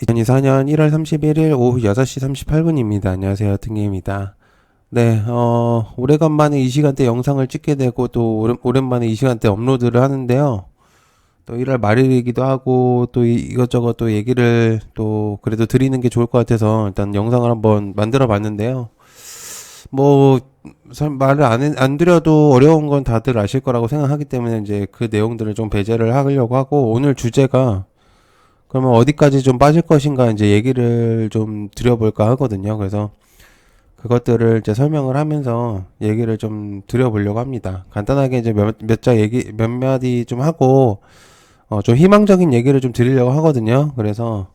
2024년 1월 31일 오후 6시 38분입니다. 안녕하세요. 등계입니다. 네, 오래간만에 이 시간대 영상을 찍게 되고 또 오랜만에 이 시간대 업로드를 하는데요. 또 1월 말일이기도 하고 또 이것저것 또 얘기를 또 그래도 드리는 게 좋을 것 같아서 일단 영상을 한번 만들어 봤는데요. 뭐, 말을 안 드려도 어려운 건 다들 아실 거라고 생각하기 때문에 이제 그 내용들을 좀 배제를 하려고 하고 오늘 주제가 그러면 어디까지 좀 빠질 것인가 이제 얘기를 좀 드려볼까 하거든요. 그래서 그것들을 이제 설명을 하면서 얘기를 좀 드려보려고 합니다. 간단하게 이제 몇 마디 좀 하고, 좀 희망적인 얘기를 좀 드리려고 하거든요. 그래서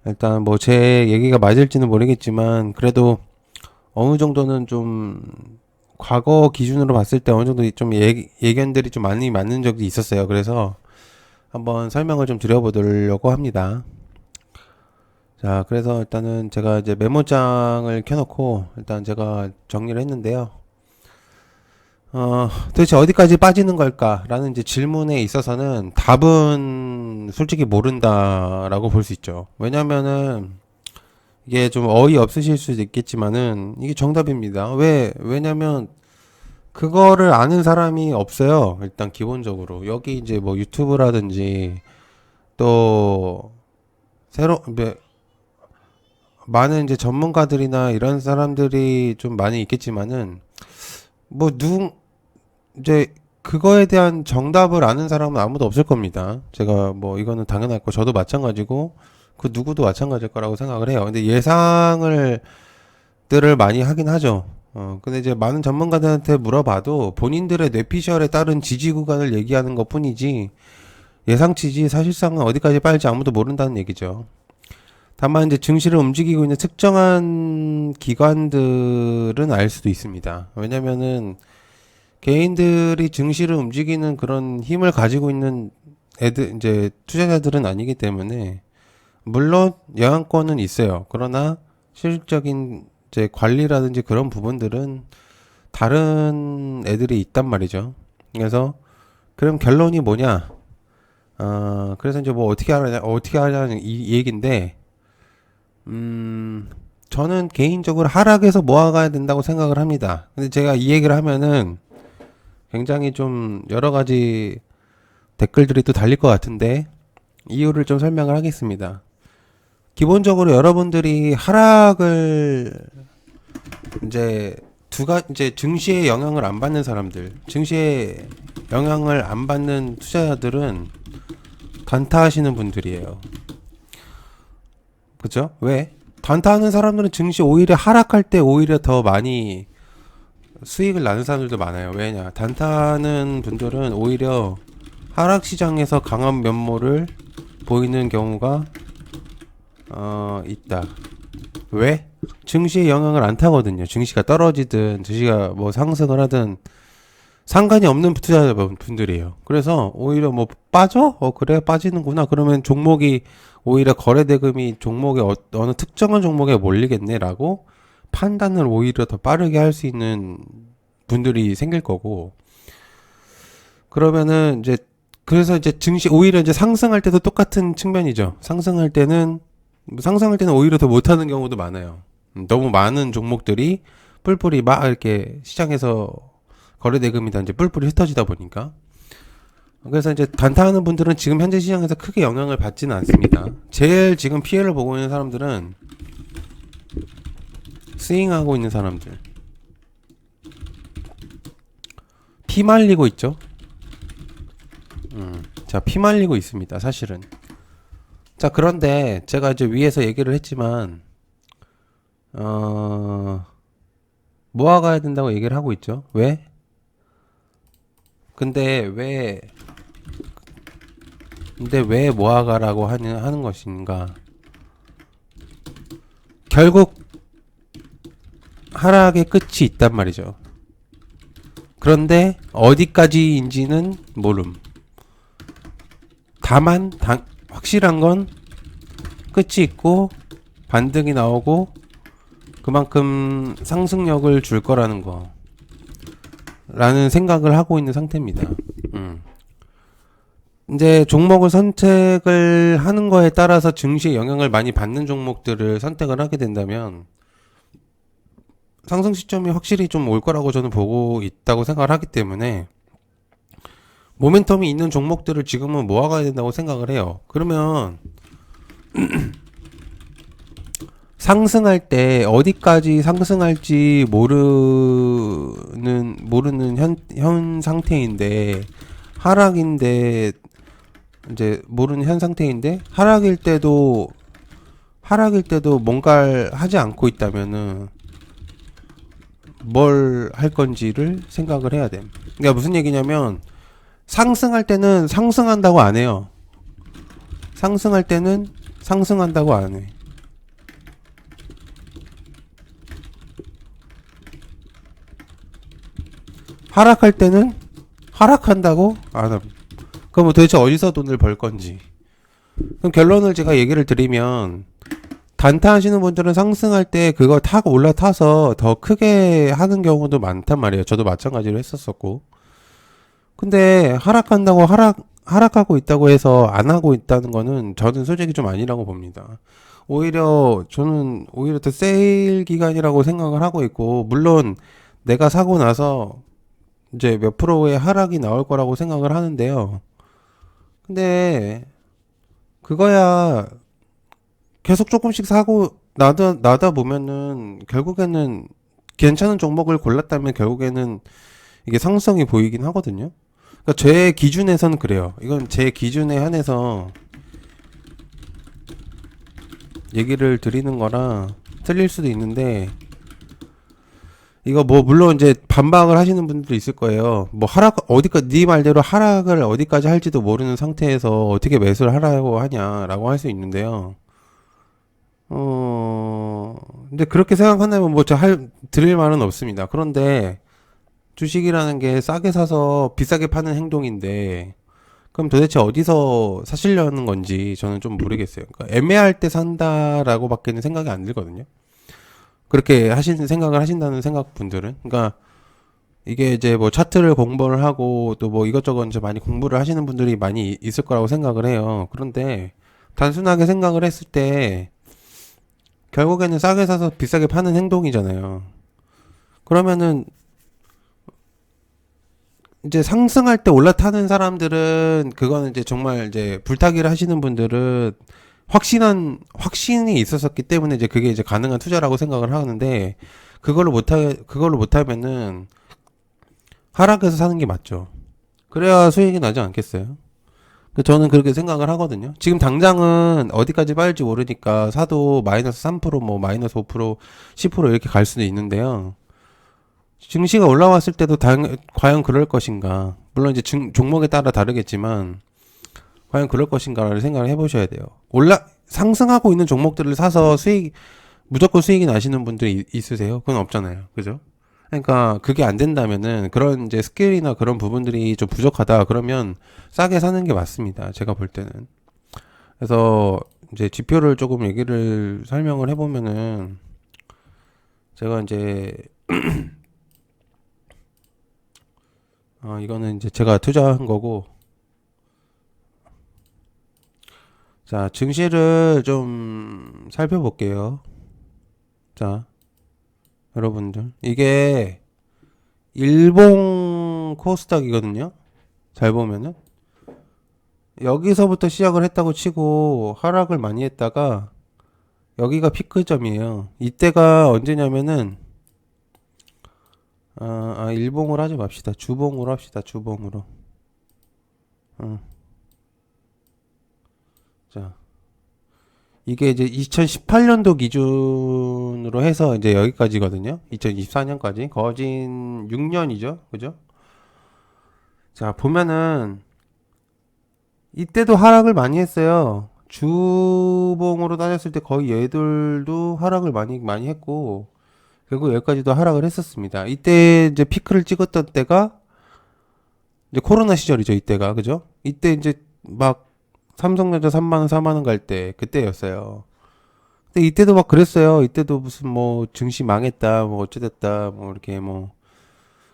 일단 뭐 제 얘기가 맞을지는 모르겠지만, 그래도 어느 정도는 좀 과거 기준으로 봤을 때 어느 정도 좀 예견들이 좀 많이 맞는 적이 있었어요. 그래서 한번 설명을 좀 드려보려고 합니다. 자, 그래서 일단은 제가 이제 메모장을 켜놓고 일단 제가 정리를 했는데요. 도대체 어디까지 빠지는 걸까라는 이제 질문에 있어서는 답은 솔직히 모른다라고 볼 수 있죠. 왜냐면은 이게 좀 어이없으실 수도 있겠지만은 이게 정답입니다. 왜냐면 그거를 아는 사람이 없어요. 일단 기본적으로. 여기 이제 뭐 유튜브라든지 또 뭐 많은 이제 전문가들이나 이런 사람들이 좀 많이 있겠지만은 뭐 이제 그거에 대한 정답을 아는 사람은 아무도 없을 겁니다. 제가 뭐 이거는 당연하고 저도 마찬가지고 그 누구도 마찬가지일 거라고 생각을 해요. 근데 예상을 들을 많이 하긴 하죠. 근데 이제 많은 전문가들한테 물어봐도 본인들의 뇌피셜에 따른 지지 구간을 얘기하는 것 뿐이지 예상치지 사실상은 어디까지 빠질지 아무도 모른다는 얘기죠. 다만 이제 증시를 움직이고 있는 특정한 기관들은 알 수도 있습니다. 왜냐면은 개인들이 증시를 움직이는 그런 힘을 가지고 있는 이제 투자자들은 아니기 때문에 물론 영향권은 있어요. 그러나 실질적인 이제 관리라든지 그런 부분들은 다른 애들이 있단 말이죠. 그래서 그럼 결론이 뭐냐? 그래서 이제 뭐 어떻게 하냐는 이 얘기인데, 저는 개인적으로 하락에서 모아가야 된다고 생각을 합니다. 근데 제가 이 얘기를 하면은 굉장히 좀 여러 가지 댓글들이 또 달릴 것 같은데, 이유를 좀 설명을 하겠습니다. 기본적으로 여러분들이 하락을 이제 이제 증시에 영향을 안 받는 사람들, 증시에 영향을 안 받는 투자자들은 단타하시는 분들이에요. 그죠? 왜? 단타하는 사람들은 증시 오히려 하락할 때 오히려 더 많이 수익을 나는 사람들도 많아요. 왜냐? 단타하는 분들은 오히려 하락 시장에서 강한 면모를 보이는 경우가 있다. 왜? 증시에 영향을 안 타거든요. 증시가 떨어지든 증시가 뭐 상승을 하든 상관이 없는 투자자분들이에요. 그래서 오히려 뭐 빠져? 그래 빠지는구나. 그러면 종목이 오히려 거래대금이 종목의 어느 특정한 종목에 몰리겠네라고 판단을 오히려 더 빠르게 할 수 있는 분들이 생길 거고. 그러면은 이제 그래서 이제 증시 오히려 이제 상승할 때도 똑같은 측면이죠. 상승할 때는 오히려 더 못하는 경우도 많아요. 너무 많은 종목들이 뿔뿔이 막 이렇게 시장에서 거래대금이 이제 뿔뿔이 흩어지다 보니까. 그래서 이제 단타하는 분들은 지금 현재 시장에서 크게 영향을 받지는 않습니다. 제일 지금 피해를 보고 있는 사람들은 스윙하고 있는 사람들. 피 말리고 있죠. 자, 피 말리고 있습니다. 사실은. 자, 그런데 제가 이제 위에서 얘기를 했지만 모아가야 된다고 얘기를 하고 있죠. 왜? 근데 왜 모아가라고 하는 것인가? 결국 하락의 끝이 있단 말이죠. 그런데 어디까지인지는 모름. 다만 확실한 건 끝이 있고 반등이 나오고 그만큼 상승력을 줄 거라는 거 라는 생각을 하고 있는 상태입니다. 이제 종목을 선택을 하는 거에 따라서 증시에 영향을 많이 받는 종목들을 선택을 하게 된다면 상승 시점이 확실히 좀 올 거라고 저는 보고 있다고 생각을 하기 때문에 모멘텀이 있는 종목들을 지금은 모아가야 된다고 생각을 해요. 그러면 상승할 때 어디까지 상승할지 모르는 현 상태인데 하락인데 이제 모르는 현 상태인데 하락일 때도 뭔가를 하지 않고 있다면은 뭘 할 건지를 생각을 해야 돼. 그러니까 무슨 얘기냐면 상승할 때는 상승한다고 안 해요. 상승할 때는 상승한다고 안 해. 하락할 때는 하락한다고 안 함. 그럼 뭐 도대체 어디서 돈을 벌 건지. 그럼 결론을 제가 얘기를 드리면 단타 하시는 분들은 상승할 때 그거 타고 올라타서 더 크게 하는 경우도 많단 말이에요. 저도 마찬가지로 했었었고. 근데 하락하고 있다고 해서 안 하고 있다는 거는 저는 솔직히 좀 아니라고 봅니다. 저는 오히려 더 세일 기간이라고 생각을 하고 있고, 물론 내가 사고 나서 이제 몇 프로의 하락이 나올 거라고 생각을 하는데요. 근데 그거야 계속 조금씩 사고 나다 보면은 결국에는 괜찮은 종목을 골랐다면 결국에는 이게 상승이 보이긴 하거든요. 그러니까 제 기준에선 그래요. 이건 제 기준에 한해서 얘기를 드리는 거라 틀릴 수도 있는데 이거 뭐 물론 이제 반박을 하시는 분들도 있을 거예요. 뭐 네 말대로 하락을 어디까지 할지도 모르는 상태에서 어떻게 매수를 하라고 하냐라고 할 수 있는데요. 근데 그렇게 생각한다면 뭐 드릴 말은 없습니다. 그런데 주식이라는 게 싸게 사서 비싸게 파는 행동인데 그럼 도대체 어디서 사시려는 건지 저는 좀 모르겠어요. 그러니까 애매할 때 산다라고 밖에는 생각이 안 들거든요. 그렇게 생각을 하신다는 분들은. 그러니까 이게 이제 뭐 차트를 공부를 하고 또 뭐 이것저것 이제 많이 공부를 하시는 분들이 많이 있을 거라고 생각을 해요. 그런데 단순하게 생각을 했을 때 결국에는 싸게 사서 비싸게 파는 행동이잖아요. 그러면은 이제 상승할 때 올라타는 사람들은 그거는 이제 정말 이제 불타기를 하시는 분들은 확신이 있었었기 때문에 이제 그게 이제 가능한 투자라고 생각을 하는데 그걸로 못하면은 하락해서 사는 게 맞죠. 그래야 수익이 나지 않겠어요? 저는 그렇게 생각을 하거든요. 지금 당장은 어디까지 빠질지 모르니까 사도 마이너스 3%, 뭐 마이너스 5%, 10% 이렇게 갈 수도 있는데요. 증시가 올라왔을 때도 과연 그럴 것인가? 물론 이제 종목에 따라 다르겠지만 과연 그럴 것인가를 생각을 해보셔야 돼요. 상승하고 있는 종목들을 사서 무조건 수익이 나시는 분들이 있으세요? 그건 없잖아요. 그죠? 그러니까 그게 안 된다면은 그런 이제 스킬이나 그런 부분들이 좀 부족하다. 그러면 싸게 사는 게 맞습니다. 제가 볼 때는. 그래서 이제 지표를 조금 설명을 해보면은 제가 이제 이거는 이제 제가 투자한 거고, 자, 증시를 좀 살펴볼게요. 자, 여러분들. 이게, 일본 코스닥이거든요? 잘 보면은. 여기서부터 시작을 했다고 치고, 하락을 많이 했다가, 여기가 피크점이에요. 이때가 언제냐면은, 일봉으로 하지 맙시다. 주봉으로 합시다. 주봉으로. 자, 이게 이제 2018년도 기준으로 해서 이제 여기까지거든요. 2024년까지. 거진 6년이죠. 그죠? 자, 보면은, 이때도 하락을 많이 했어요. 주봉으로 따졌을 때 거의 얘들도 하락을 많이 했고, 결국 여기까지도 하락을 했었습니다. 이때 이제 피크를 찍었던 때가 이제 코로나 시절이죠. 이때가 그죠? 이때 이제 막 삼성전자 3만원 4만원 갈 때 그때였어요. 근데 이때도 막 그랬어요. 이때도 무슨 뭐 증시 망했다 뭐 어쩌됐다 뭐 이렇게 뭐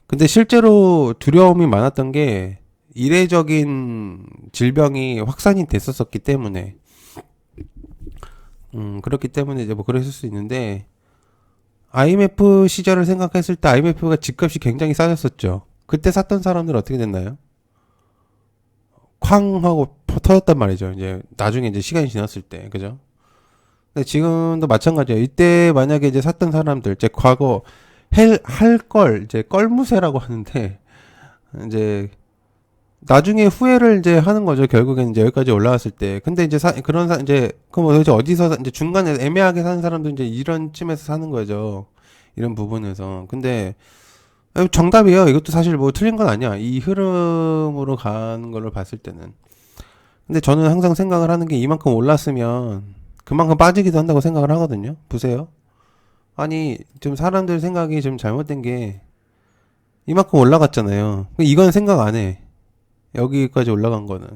근데 실제로 두려움이 많았던 게 이례적인 질병이 확산이 됐었기 때문에, 그렇기 때문에 이제 뭐 그랬을 수 있는데, IMF 시절을 생각했을 때 IMF가 집값이 굉장히 싸졌었죠. 그때 샀던 사람들 어떻게 됐나요? 쾅 하고 터졌단 말이죠. 이제 나중에 이제 시간이 지났을 때, 그죠? 근데 지금도 마찬가지예요. 이때 만약에 이제 샀던 사람들, 이제 과거 할 걸 이제 껄무새라고 하는데, 이제 나중에 후회를 이제 하는 거죠. 결국에는 이제 여기까지 올라왔을 때. 근데 이제 이제 그럼 도대체 어디서 이제 중간에 애매하게 사는 사람도 이제 이런 쯤에서 사는 거죠. 이런 부분에서. 근데 정답이에요. 이것도 사실 뭐 틀린 건 아니야. 이 흐름으로 가는 걸로 봤을 때는. 근데 저는 항상 생각을 하는 게 이만큼 올랐으면 그만큼 빠지기도 한다고 생각을 하거든요. 보세요. 아니, 좀 사람들 생각이 좀 잘못된 게 이만큼 올라갔잖아요. 이건 생각 안 해. 여기까지 올라간 거는.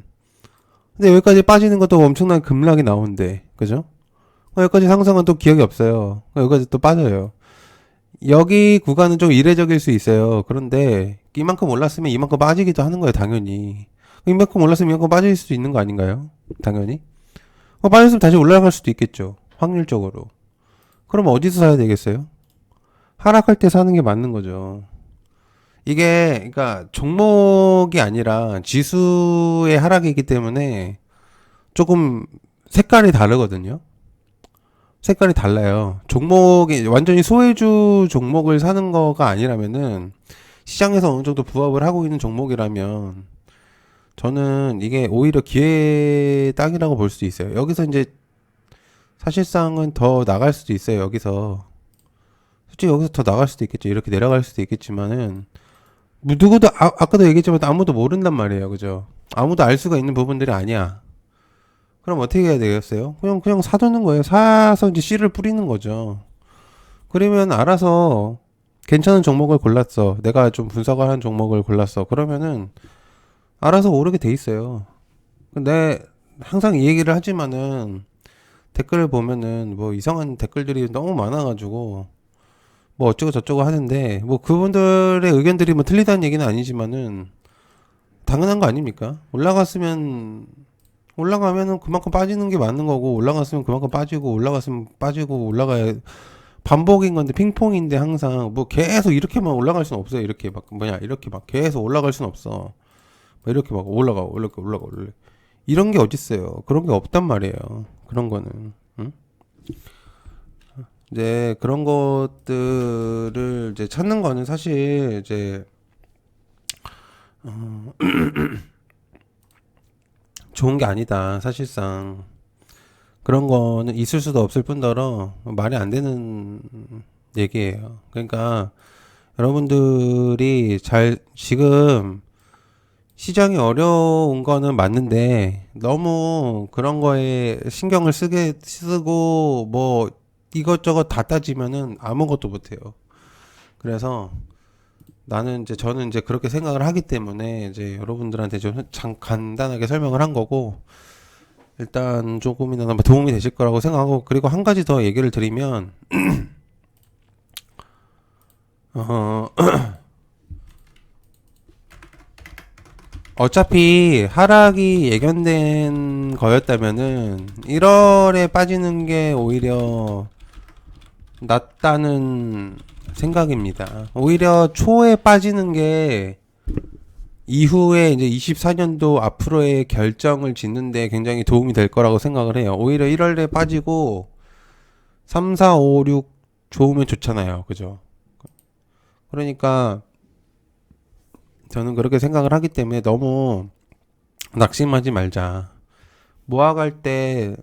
근데 여기까지 빠지는 것도 엄청난 급락이 나오는데, 그죠? 여기까지 상승은 또 기억이 없어요. 여기까지 또 빠져요. 여기 구간은 좀 이례적일 수 있어요. 그런데 이만큼 올랐으면 이만큼 빠지기도 하는 거예요, 당연히. 이만큼 올랐으면 이만큼 빠질 수도 있는 거 아닌가요? 당연히. 빠졌으면 다시 올라갈 수도 있겠죠. 확률적으로. 그럼 어디서 사야 되겠어요? 하락할 때 사는 게 맞는 거죠. 이게 그러니까 종목이 아니라 지수의 하락이기 때문에 조금 색깔이 다르거든요. 색깔이 달라요. 종목이 완전히 소외주 종목을 사는 거가 아니라면은 시장에서 어느 정도 부합을 하고 있는 종목이라면 저는 이게 오히려 기회 땅이라고 볼 수도 있어요. 여기서 이제 사실상은 더 나갈 수도 있어요. 여기서 솔직히 여기서 더 나갈 수도 있겠죠. 이렇게 내려갈 수도 있겠지만은 뭐 누구도 아까도 얘기했지만 아무도 모른단 말이에요. 그죠? 아무도 알 수가 있는 부분들이 아니야. 그럼 어떻게 해야 되겠어요? 그냥 사두는 거예요. 사서 이제 씨를 뿌리는 거죠. 그러면 알아서 괜찮은 종목을 골랐어. 내가 좀 분석을 한 종목을 골랐어. 그러면은 알아서 오르게 돼 있어요. 근데 항상 이 얘기를 하지만은 댓글을 보면은 뭐 이상한 댓글들이 너무 많아가지고 뭐 어쩌고 저쩌고 하는데 뭐 그분들의 의견들이 뭐 틀리다는 얘기는 아니지만은 당연한 거 아닙니까? 올라가면은 그만큼 빠지는 게 맞는 거고 올라갔으면 그만큼 빠지고 올라갔으면 빠지고 올라가야 반복인 건데 핑퐁인데 항상 뭐 계속 이렇게만 올라갈 수는 없어요. 이렇게 막 이렇게 막 계속 올라갈 수는 없어. 이렇게 막 올라가 이런 게 어딨어요. 그런 게 없단 말이에요. 그런 거는 응? 이제 그런 것들을 이제 찾는 거는 사실 이제 좋은 게 아니다. 사실상 그런 거는 있을 수도 없을 뿐더러 말이 안 되는 얘기예요. 그러니까 여러분들이 지금 시장이 어려운 거는 맞는데 너무 그런 거에 신경을 쓰고 뭐 이것저것 다 따지면은 아무것도 못해요. 그래서 저는 이제 그렇게 생각을 하기 때문에 이제 여러분들한테 좀 간단하게 설명을 한 거고 일단 조금이나마 도움이 되실 거라고 생각하고 그리고 한 가지 더 얘기를 드리면 어차피 하락이 예견된 거였다면은 1월에 빠지는 게 오히려 낫다는 생각입니다. 오히려 초에 빠지는 게 이후에 이제 24년도 앞으로의 결정을 짓는데 굉장히 도움이 될 거라고 생각을 해요. 오히려 1월에 빠지고 3, 4, 5, 6 좋으면 좋잖아요. 그죠? 그러니까 저는 그렇게 생각을 하기 때문에 너무 낙심하지 말자. 모아갈 때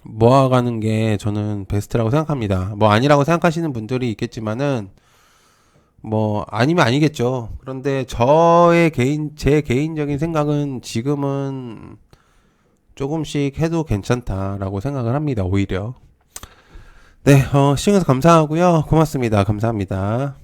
모아가는 게 저는 베스트라고 생각합니다. 뭐 아니라고 생각하시는 분들이 있겠지만은 뭐 아니면 아니겠죠. 그런데 제 개인적인 생각은 지금은 조금씩 해도 괜찮다라고 생각을 합니다. 오히려. 네, 시청해서 감사하고요. 고맙습니다. 감사합니다.